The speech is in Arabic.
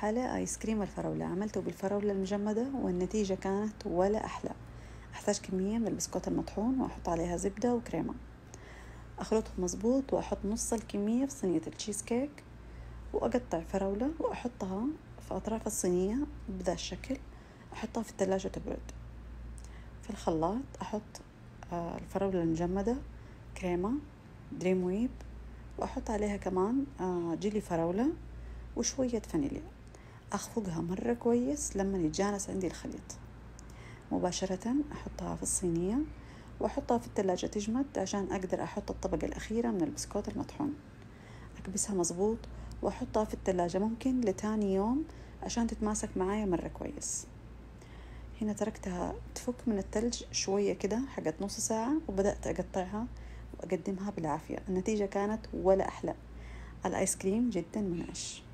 حلا آيس كريم الفراولة عملته بالفراولة المجمدة والنتيجة كانت ولا أحلى. أحتاج كمية من البسكوت المطحون وأحط عليها زبدة وكريمة، أخلطهم مظبوط وأحط نص الكمية في صينية التشيز كيك، وأقطع فراولة وأحطها في أطراف الصينية بذا الشكل، أحطها في الثلاجة تبرد. في الخلاط أحط الفراولة المجمدة، كريمة، دريم ويب، وأحط عليها كمان جيلي فراولة وشوية فانيليا. أخفقها مرة كويس لما يتجانس عندي الخليط. مباشرة أحطها في الصينية وأحطها في الثلاجة تجمد عشان أقدر أحط الطبقة الأخيرة من البسكوت المطحون. أكبسها مظبوط وأحطها في الثلاجة ممكن لتاني يوم عشان تتماسك معايا مرة كويس. هنا تركتها تفك من الثلج شوية كده حقت نص ساعة وبدأت أقطعها وأقدمها بالعافية. النتيجة كانت ولا أحلى. الآيس كريم جدا منعش.